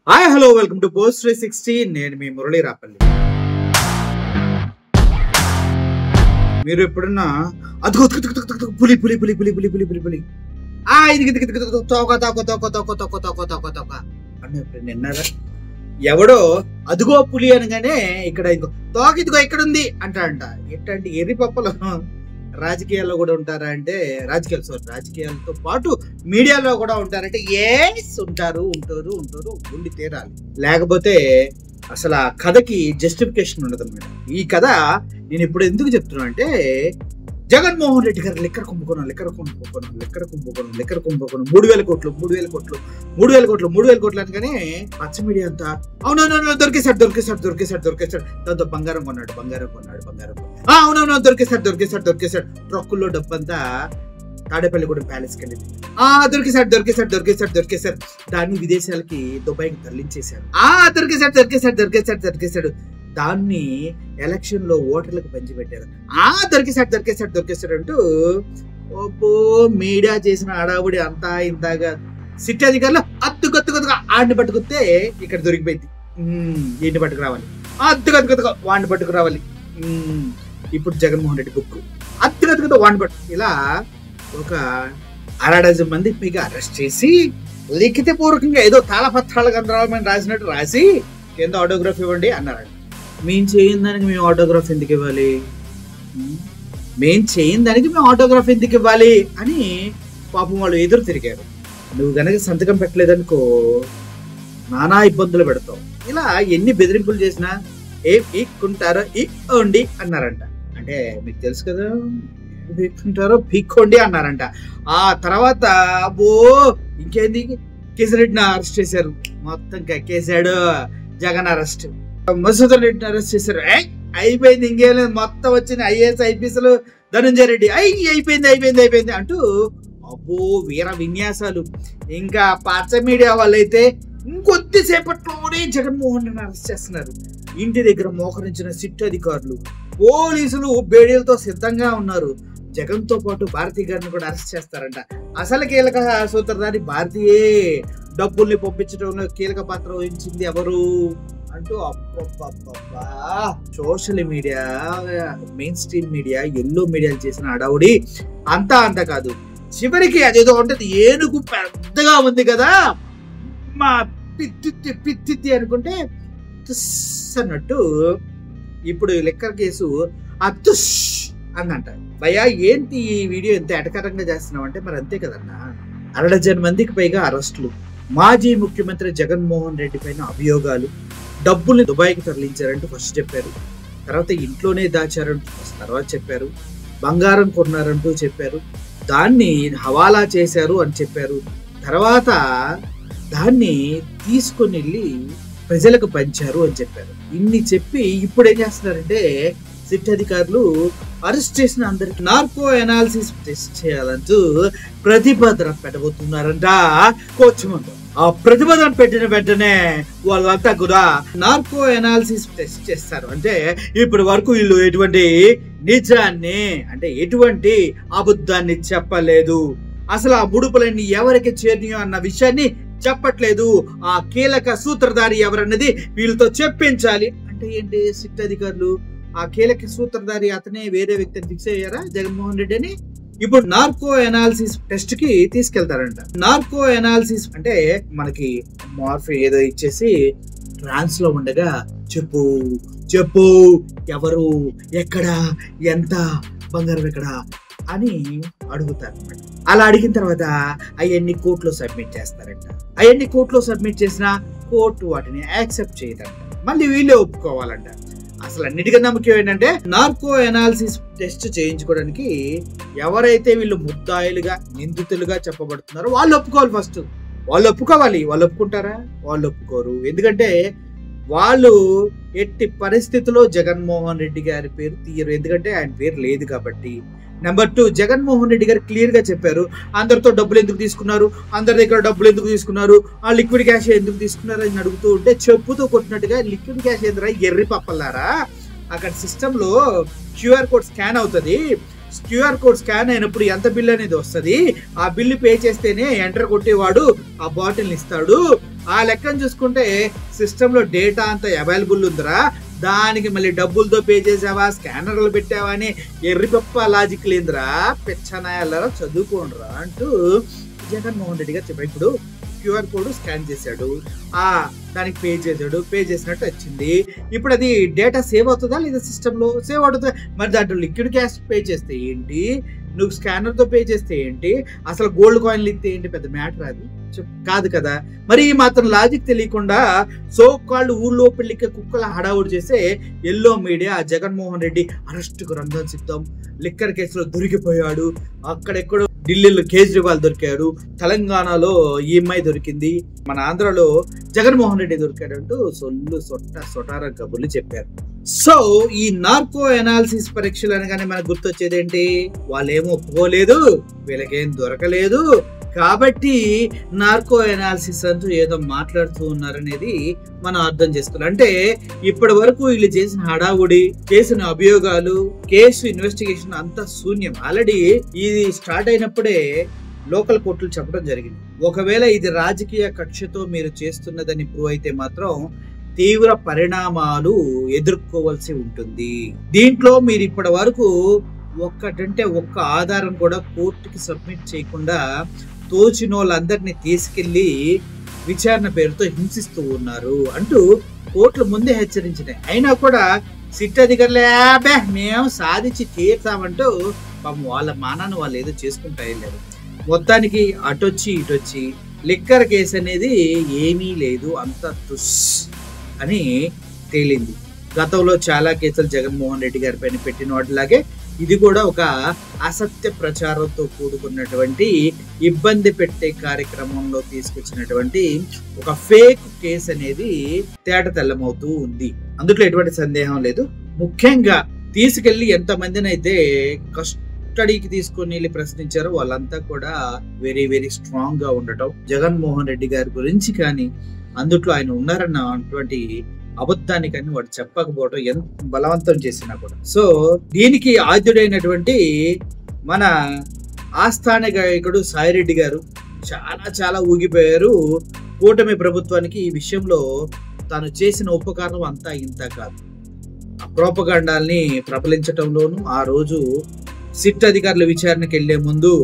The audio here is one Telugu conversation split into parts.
Hi hello welcome to post 360. నేను మీ మురళీ రాపల్లి. మీరు ఎప్పుడన్నా అదుగో పులి పులి పులి పులి పులి పులి పులి పులి ఇది తోక తోక తోక తోక తోక తోక తోక తోక అని ఎప్పుడు నిన్నారా? ఎవడో అదుగో పులి అనగానే ఇక్కడ ఇంకో తోక ఇదిగో ఎక్కడుంది అంట. ఏంటంటే ఎర్రి పప్పలు రాజకీయాల్లో కూడా ఉంటారా అంటే రాజకీయాలతో పాటు మీడియాలో కూడా ఉంటారంటే ఉంటారు ఉండి తీరాలి. లేకపోతే అసలు ఆ కథకి జస్టిఫికేషన్ ఉండదు అన్నమాట. ఈ కథ నేను ఇప్పుడు ఎందుకు చెప్తున్నా అంటే జగన్మోహన్ రెడ్డి గారు లిక్కర్ కుంభకోణం 3,000 కోట్లు అనగానే పచ్చ మీడియా అంతా అవునవును దొరికేశాడు. దాంతో బంగారం కొన్నాడు. అవునవును దొరికేశాడు. ట్రక్కుల్లో డబ్బంతా తాడేపల్లిగూడెం ప్యాలెస్కి వెళ్ళింది. దొరికేశాడు. దాన్ని విదేశాలకి దుబాయ్కి తరలించేశారు. దొరికేశాడు. దాన్ని ఎలక్షన్ లో ఓటర్లకు పంచిపెట్టారు. దొరికేశాడు అంటూ మీడియా చేసిన హడావుడి అంతా ఇంతగా సిట్ అధికారులు అత్తుకొత్తుగా ఆడిని పట్టుకొస్తే ఇక్కడ దొరికిపోయింది. ఏంటి పట్టుకురావాలి? అత్తుకొత్తుగా వాడిని పట్టుకురావాలి. ఇప్పుడు జగన్మోహన్ రెడ్డి బుక్ అత్తుకొత్తుగా వాడిని పట్టు ఇలా ఒక 60 మంది పైగా అరెస్ట్ చేసి లిఖిత పూర్వకంగా ఏదో తాళపత్రాల గందరగోళం రాసినట్టు రాసి కింద ఆటోగ్రాఫ్ ఇవ్వండి అన్నారు. మేము చేయని దానికి మేము ఆటోగ్రాఫ్ ఎందుకు ఇవ్వాలి అని పాపం వాళ్ళు ఎదురు తిరిగారు. నువ్వు గనక సంతకం పెట్టలేదనుకో నానా ఇబ్బందులు పెడతావు. ఇలా ఎన్ని బెదిరింపులు చేసినా పీక్కుంటారో ఇక్కోండి అన్నారంట. అంటే మీకు తెలుసు కదా, పీక్కుంటారో పీక్కోండి అన్నారంట. ఆ తర్వాత ఇంకేంది, కేసీరెడ్డిని అరెస్ట్ చేశారు. మొత్తం కక్కేశాడు జగన్ అరెస్ట్. మసూదన్ రెడ్డిని అరెస్ట్ చేశారు. అయిపోయింది, ఇంకేం లేదు. మొత్తం వచ్చిన ఐఏఎస్ ఐపీఎస్లు ధనంజయ రెడ్డి అయిపోయింది అంటూ వీర విన్యాసాలు. ఇంకా పచ్చ మీడియా వాళ్ళైతే ఇంకొద్దిసేపట్లోనే జగన్మోహన్ రెడ్డిని అరెస్ట్ చేస్తున్నారు. ఇంటి దగ్గర మోకరించిన సిట్ అధికారులు, పోలీసులు బేడీలతో సిద్ధంగా ఉన్నారు. జగన్ తో పాటు భారతి గారిని కూడా అరెస్ట్ చేస్తారంట. అసలు కీలక సూత్రధారి భారతీయే. డబ్బుల్ని పంపించడంలో కీలక పాత్ర వహించింది ఎవరు అంటూ social media, main stream media, yellow media చేసిన అడవుడి అంతా కాదు. చివరికి అదేదో ఉంటుంది, ఏనుగు పెద్దగా ఉంది కదా మా పిత్తి అనుకుంటే అన్నట్టు ఇప్పుడు లిక్కర్ కేసు అతుష్ అందంట. భయ్యా ఏంటి ఈ వీడియో ఎంత ఎటకరంగా చేస్తున్నావు అంటే మరి అంతే కదన్నా. 60 మందికి పైగా అరెస్టులు, మాజీ ముఖ్యమంత్రి జగన్మోహన్ రెడ్డి పైన అభియోగాలు, డబ్బుల్ని దుబాయ్కి తరలించారంటూ ఫస్ట్ చెప్పారు. తర్వాత ఇంట్లోనే దాచారంటూ తర్వాత చెప్పారు. బంగారం కొన్నారంటూ చెప్పారు. దాన్ని హవాలా చేశారు అని చెప్పారు. తర్వాత దాన్ని తీసుకొని వెళ్ళి ప్రజలకు పంచారు అని చెప్పారు. ఇన్ని చెప్పి ఇప్పుడు ఏం చేస్తున్నారంటే సిట్ అధికారులు అరెస్ట్ చేసిన అందరికి నార్కో అనాలిసిస్ టెస్ట్ చేయాలంటూ ప్రతిపాదన పెట్టబోతున్నారంట కోచమంతో. ఆ ప్రతిపాదన పెట్టిన వెంటనే వాళ్ళంతా కూడా నార్కో అనాలిసిస్ టెస్ట్ చేస్తారు. అంటే ఇప్పటి వరకు వీళ్ళు ఎటువంటి నిజాన్ని అంటే ఎటువంటి అబద్ధాన్ని చెప్పలేదు. అసలు ఆ ముడుపులన్నీ ఎవరికి చేరినాయో అన్న విషయాన్ని చెప్పట్లేదు. ఆ కీలక సూత్రధారి ఎవరన్నది వీళ్ళతో చెప్పించాలి. అంటే ఏంటి, సిట్ అధికారులు ఆ కీలక సూత్రధారి అతనే వేరే వ్యక్తిని ఫిక్స్ అయ్యారా జగన్మోహన్ రెడ్డి అని. ఇప్పుడు నార్కో అనాలిసిస్ టెస్ట్ కి తీసుకెళ్తారంట. నార్కో అనాలిసిస్ అంటే మనకి మార్ఫీ ఏదో ఇచ్చేసి ట్రాన్స్ లో ఉండగా చెప్పు ఎవరు, ఎక్కడ, ఎంత, బంగారం ఎక్కడ అని అడుగుతారు. అలా అడిగిన తర్వాత అవన్నీ కోర్టులో సబ్మిట్ చేస్తారంట. అవన్నీ కోర్టులో సబ్మిట్ చేసినా కోర్టు వాటిని యాక్సెప్ట్ చేయదంట. మళ్ళీ వీళ్ళే ఒప్పుకోవాలంట. అసలు అన్నిటికన్నా ముఖ్యం ఏంటంటే నార్కో అనాలిసిస్ టెస్ట్ చేయించుకోవడానికి ఎవరైతే వీళ్ళు ముద్దాయిలుగా నిందితులుగా చెప్పబడుతున్నారో వాళ్ళు ఒప్పుకోవాలి. ఫస్ట్ వాళ్ళు ఒప్పుకోవాలి. వాళ్ళు ఒప్పుకుంటారా? వాళ్ళు ఒప్పుకోరు. ఎందుకంటే వాళ్ళు ఎట్టి పరిస్థితుల్లో జగన్మోహన్ రెడ్డి గారి పేరు తీయరు. ఎందుకంటే ఆయన పేరు లేదు కాబట్టి. నెంబర్ 2, జగన్మోహన్ రెడ్డి గారు క్లియర్ గా చెప్పారు అందరితో డబ్బులు ఎందుకు తీసుకున్నారు, అందరి దగ్గర డబ్బులు ఎందుకు తీసుకున్నారు, ఆ లిక్విడ్ క్యాష్ ఎందుకు తీసుకున్నారు అని అడుగుతూ ఉంటే చెప్పుతూ కొట్టినట్టుగా లిక్విడ్ క్యాష్ ఎదురా ఎర్రి పప్పలారా. అక్కడ సిస్టమ్ లో క్యూఆర్ కోడ్ స్కాన్ అవుతుంది. క్యూఆర్ కోడ్ స్కాన్ అయినప్పుడు ఎంత బిల్ అనేది వస్తుంది. ఆ బిల్లు పే చేస్తేనే ఎంటర్ కొట్టేవాడు ఆ బాటిల్ ఇస్తాడు. ఆ లెక్కను చూసుకుంటే సిస్టమ్ లో డేటా అంతా అవైలబుల్ ఉందిరా, దానికి మళ్ళీ డబ్బులతో పే చేసావా, స్కానర్లు పెట్టావా అని ఎర్రిపప్ప లాజిక్ లేదురా, పెచ్చనాయాలరా చదువుకోండిరా అంటూ జగన్మోహన్ రెడ్డి గారు చెప్పారు. ఇప్పుడు క్యూఆర్ కోడ్ స్కాన్ చేశాడు, దానికి పే చేశాడు, పే చేసినట్టు వచ్చింది. ఇప్పుడు అది డేటా సేవ్ అవుతుందా లేదా, సిస్టమ్ లో సేవ్ అవుతుందా? మరి దాంట్లో లిక్విడ్ క్యాష్ పే చేస్తే ఏంటి, నువ్వు స్కానర్ తో పే చేస్తే ఏంటి, అసలు గోల్డ్ కాయిన్లు ఇస్తే ఏంటి, పెద్ద మ్యాటర్ అది కాదు కదా. మరి ఈ మాత్రం లాజిక్ తెలియకుండా సో కాళ్ళు ఊళ్ళో పెళ్లికి కుక్కల హడావుడు చేసే ఎల్లో మీడియా జగన్మోహన్ రెడ్డి అరెస్టుకు రంగం సిద్ధం, లిక్కర్ కేసులో దొరికిపోయాడు, అక్కడెక్కడో ఢిల్లీలో కేజ్రీవాల్ దొరికాడు, తెలంగాణలో ఈఎంఐ దొరికింది, మన ఆంధ్రలో జగన్మోహన్ రెడ్డి దొరికాడు అంటూ సొటార కబుర్లు చెప్పారు. సో ఈ నార్కో అనాలిసిస్ పరీక్షలు అనగానే మనకు గుర్తొచ్చేది ఏంటి, వాళ్ళేమో ఒప్పుకోలేదు, వీళ్ళకేం దొరకలేదు కాబట్టి నార్కో అనాలిసిస్ అంటూ ఏదో మాట్లాడుతూ ఉన్నారనేది మనం అర్థం చేసుకోవాలి. అంటే ఇప్పటి వరకు వీళ్ళు చేసిన హడావుడి, చేసిన అభియోగాలు, కేసు ఇన్వెస్టిగేషన్ అంతా శూన్యం. ఆల్రెడీ ఇది స్టార్ట్ అయినప్పుడే లోకల్ కోర్టులు చెప్పడం జరిగింది, ఒకవేళ ఇది రాజకీయ కక్షతో మీరు చేస్తున్నదని ప్రూవ్ అయితే మాత్రం తీవ్ర పరిణామాలు ఎదుర్కోవాల్సి ఉంటుంది. దీంట్లో మీరు ఇప్పటి వరకు ఒక్క ఆధారం కూడా కోర్టుకి సబ్మిట్ చేయకుండా తోచిన వాళ్ళందరినీ తీసుకెళ్లి విచారణ పేరుతో హింసిస్తూ ఉన్నారు అంటూ కోర్టులు ముందే హెచ్చరించినాయి. అయినా కూడా సిట్ అధికారులే మేము సాధించి తీర్చామంటూ పాపం వాళ్ళ మానాన్ని వాళ్ళు ఏదో చేసుకుంటారు. మొత్తానికి అటొచ్చి ఇటొచ్చి లిక్కర్ కేసు అనేది ఏమీ లేదు, అంత తుస్ అని తేలింది. గతంలో చాలా కేసులు జగన్మోహన్ రెడ్డి గారి పైన పెట్టిన వాటిలాగే ఇది కూడా ఒక అసత్య ప్రచారంతో కూడుకున్నటువంటి ఇబ్బంది పెట్టే కార్యక్రమంలో తీసుకొచ్చినటువంటి ఒక ఫేక్ కేసు అనేది తేట తెల్లమవుతూ ఉంది. అందులో ఎటువంటి సందేహం లేదు. ముఖ్యంగా తీసుకెళ్లి ఎంతమందిని అయితే కస్టడీకి తీసుకొని వెళ్ళి ప్రశ్నించారో వాళ్ళంతా కూడా వెరీ వెరీ స్ట్రాంగ్ గా ఉండటం, జగన్మోహన్ రెడ్డి గారి గురించి కానీ అందుట్లో ఆయన ఉన్నారన్న అటువంటి అబద్ధాన్ని కానీ వాడు చెప్పకపోవడం ఎంత బలవంతం చేసినా కూడా. సో దీనికి ఆద్యుడైనటువంటి మన ఆస్థాన గాయకుడు సాయిరెడ్డి గారు చాలా ఊగిపోయారు. కూటమి ప్రభుత్వానికి ఈ విషయంలో తాను చేసిన ఉపకారం అంతా ఇంత కాదు, ప్రోపగాండాల్ని ప్రబలించటంలోను, ఆ రోజు సిట్ అధికారుల విచారణకు వెళ్లే ముందు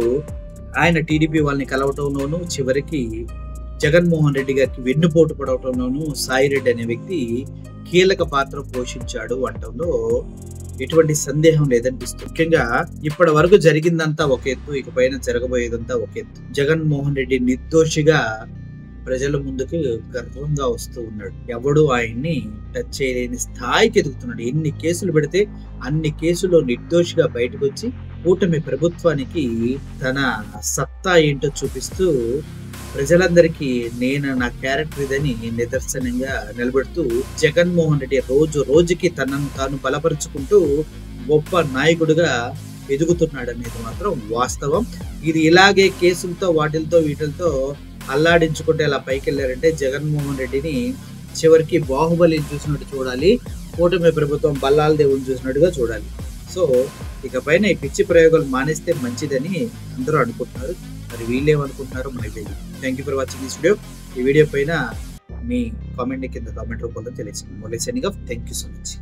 ఆయన టీడీపీ వాళ్ళని కలవటంలోను, చివరికి జగన్మోహన్ రెడ్డి గారికి వెన్నుపోటు పడవటంలోనూ సాయిరెడ్డి అనే వ్యక్తి కీలక పాత్ర పోషించాడు అంటంలో ఎటువంటి సందేహం లేదనిపిస్తుంది. ముఖ్యంగా ఇప్పటి వరకు జరిగిందంతా ఒక ఎత్తు, ఇకపైన జరగబోయేదంతా ఒక ఎత్తు. జగన్మోహన్ రెడ్డి నిర్దోషిగా ప్రజల ముందుకు గర్వంగా వస్తూ ఉన్నాడు. ఎవడు ఆయన్ని టచ్ చేయలేని స్థాయికి ఎదుగుతున్నాడు. ఎన్ని కేసులు పెడితే అన్ని కేసుల్లో నిర్దోషిగా బయటకు వచ్చి కూటమి ప్రభుత్వానికి తన సత్తా ఏంటో చూపిస్తూ ప్రజలందరికీ నా క్యారెక్టర్ ఇదని నిదర్శనంగా నిలబెడుతూ జగన్మోహన్ రెడ్డి రోజు రోజుకి తనను తాను బలపరుచుకుంటూ గొప్ప నాయకుడిగా ఎదుగుతున్నాడు అనేది మాత్రం వాస్తవం. ఇది ఇలాగే కేసులతో వీటితో అల్లాడించుకుంటే అలా పైకి వెళ్ళారంటే జగన్మోహన్ రెడ్డిని చివరికి బాహుబలిని చూసినట్టు చూడాలి, కూటమి ప్రభుత్వం బల్లాల దేవుని చూసినట్టుగా చూడాలి. సో ఇకపైన ఈ పిచ్చి ప్రయోగాలు మానేస్తే మంచిదని అందరూ అనుకుంటున్నారు. మరి వీళ్ళేమనుకుంటున్నారో మనకి తెలియదు. Thank you for watching this video. ఈ వీడియో పైన మీ కామెంట్ కింద కామెంట్ రూపంలో తెలియజేయండి. Thank you so much.